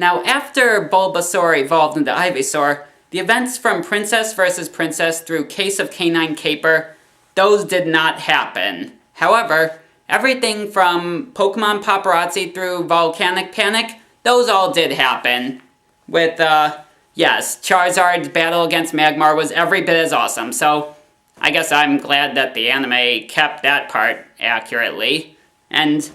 Now, after Bulbasaur evolved into Ivysaur, the events from Princess vs. Princess through Case of Canine Caper, those did not happen. However, everything from Pokemon Paparazzi through Volcanic Panic, those all did happen. With, yes, Charizard's battle against Magmar was every bit as awesome, so I guess I'm glad that the anime kept that part accurately. And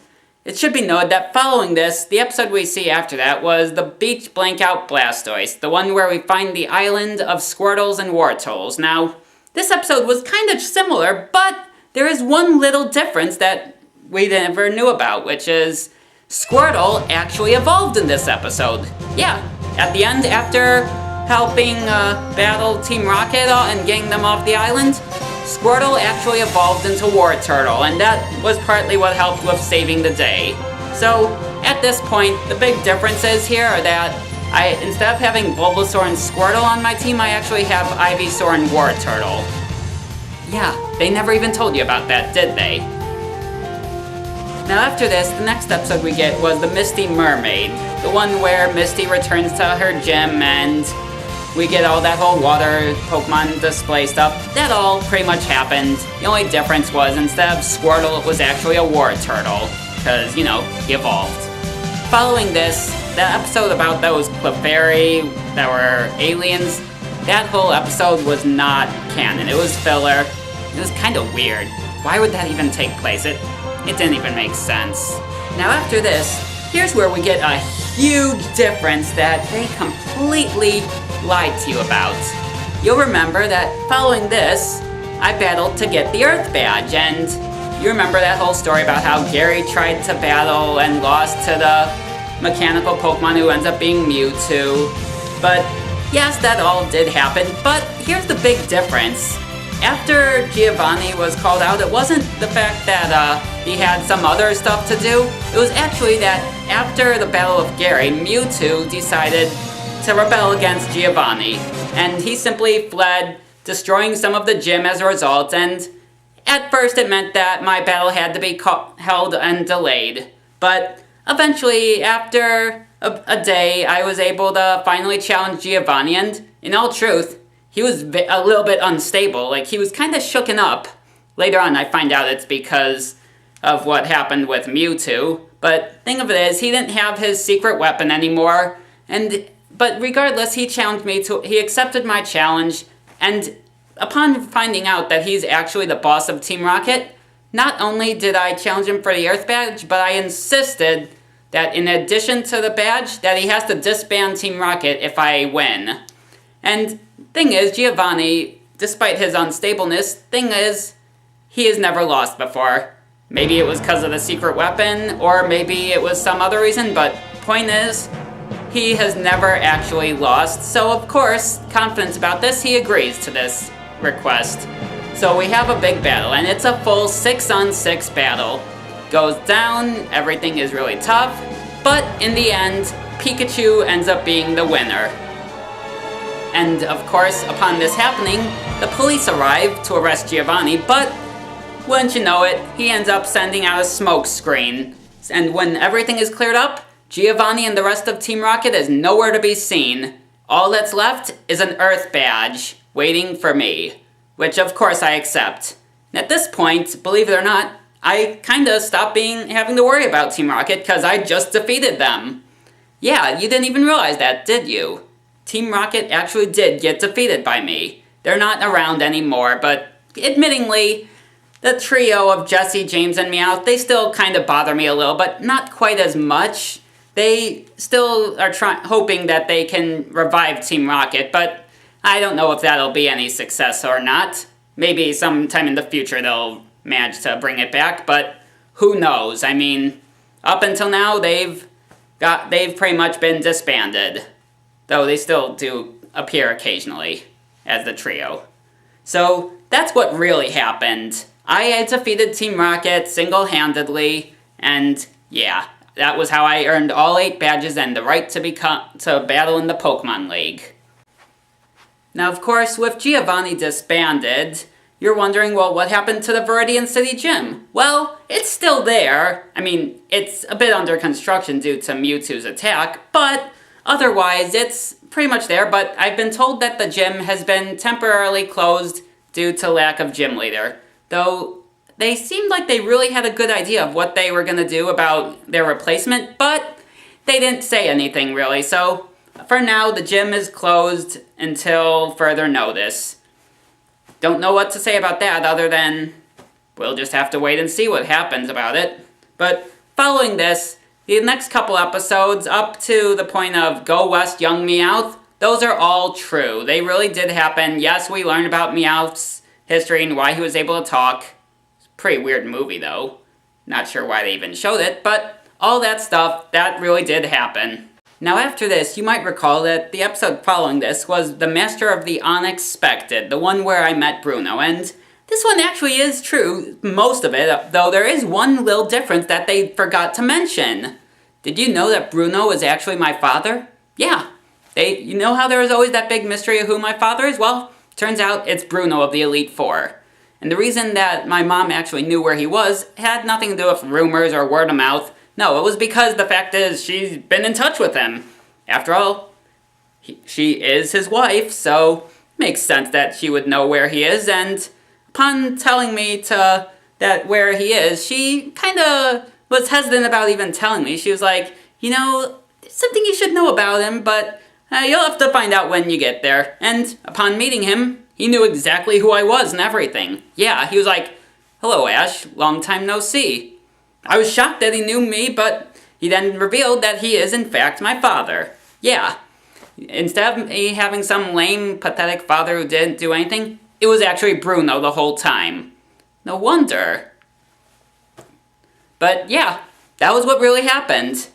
it should be noted that following this, the episode we see after that was the Beach Blankout Blastoise, the one where we find the island of Squirtles and Wartortles. Now, this episode was kind of similar, but there is one little difference that we never knew about, which is Squirtle actually evolved in this episode. Yeah, at the end, after helping battle Team Rocket and getting them off the island, Squirtle actually evolved into Wartortle, and that was partly what helped with saving the day. So, at this point, the big differences here are that instead of having Bulbasaur and Squirtle on my team, I actually have Ivysaur and Wartortle. Yeah, they never even told you about that, did they? Now after this, the next episode we get was the Misty Mermaid, the one where Misty returns to her gym and we get all that whole water Pokemon display stuff. That all pretty much happened. The only difference was instead of Squirtle, it was actually a Wartortle, because, you know, he evolved. Following this, the episode about those Clefairy that were aliens, that whole episode was not canon. It was filler. It was kind of weird. Why would that even take place? It didn't even make sense. Now after this, here's where we get a huge difference that they completely lied to you about. You'll remember that following this, I battled to get the Earth Badge, and you remember that whole story about how Gary tried to battle and lost to the mechanical Pokemon who ends up being Mewtwo. But yes, that all did happen, but here's the big difference. After Giovanni was called out, it wasn't the fact that he had some other stuff to do. It was actually that after the Battle of Gary, Mewtwo decided to rebel against Giovanni, and he simply fled, destroying some of the gym as a result, and at first it meant that my battle had to be held and delayed. But eventually, after a day, I was able to finally challenge Giovanni, and in all truth, he was a little bit unstable. Like, he was kind of shooken up. Later on, I find out it's because of what happened with Mewtwo. But thing of it is, he didn't have his secret weapon anymore. But regardless, he accepted my challenge. And upon finding out that he's actually the boss of Team Rocket, not only did I challenge him for the Earth Badge, but I insisted that in addition to the badge, that he has to disband Team Rocket if I win. And thing is, Giovanni, despite his unstableness, he has never lost before. Maybe it was because of the secret weapon, or maybe it was some other reason, but point is, he has never actually lost. So of course, confident about this, he agrees to this request. So we have a big battle, and it's a full 6-on-6 battle. Goes down, everything is really tough, but in the end, Pikachu ends up being the winner. And of course, upon this happening, the police arrive to arrest Giovanni, but wouldn't you know it, he ends up sending out a smoke screen. And when everything is cleared up, Giovanni and the rest of Team Rocket is nowhere to be seen. All that's left is an Earth Badge, waiting for me. Which of course I accept. And at this point, believe it or not, I kinda stopped having to worry about Team Rocket because I just defeated them. Yeah, you didn't even realize that, did you? Team Rocket actually did get defeated by me. They're not around anymore, but admittingly, the trio of Jesse, James, and Meowth, they still kind of bother me a little, but not quite as much. They still are hoping that they can revive Team Rocket, but I don't know if that'll be any success or not. Maybe sometime in the future they'll manage to bring it back, but who knows? I mean, up until now, they've pretty much been disbanded. Though they still do appear occasionally as the trio. So that's what really happened. I had defeated Team Rocket single-handedly, and yeah, that was how I earned all 8 badges and the right to battle in the Pokemon League. Now of course, with Giovanni disbanded, you're wondering, well, what happened to the Viridian City Gym? Well, it's still there. I mean, it's a bit under construction due to Mewtwo's attack, but otherwise, it's pretty much there, but I've been told that the gym has been temporarily closed due to lack of gym leader. Though, they seemed like they really had a good idea of what they were going to do about their replacement, but they didn't say anything really, so for now, the gym is closed until further notice. Don't know what to say about that other than we'll just have to wait and see what happens about it. But following this, the next couple episodes up to the point of Go West Young Meowth, those are all true. They really did happen. Yes, we learned about Meowth's history and why he was able to talk. It's a pretty weird movie though. Not sure why they even showed it, but all that stuff, that really did happen. Now after this, you might recall that the episode following this was The Master of the Unexpected, the one where I met Bruno, and this one actually is true, most of it, though there is one little difference that they forgot to mention. Did you know that Bruno is actually my father? Yeah. You know how there was always that big mystery of who my father is? Well, turns out it's Bruno of the Elite Four. And the reason that my mom actually knew where he was had nothing to do with rumors or word of mouth. No, it was because the fact is she's been in touch with him. After all, she is his wife, so it makes sense that she would know where he is, and upon telling me that where he is, she kind of was hesitant about even telling me. She was like, you know, there's something you should know about him, but you'll have to find out when you get there. And upon meeting him, he knew exactly who I was and everything. Yeah, he was like, hello Ash, long time no see. I was shocked that he knew me, but he then revealed that he is in fact my father. Yeah, instead of me having some lame, pathetic father who didn't do anything, it was actually Bruno the whole time. No wonder. But yeah, that was what really happened.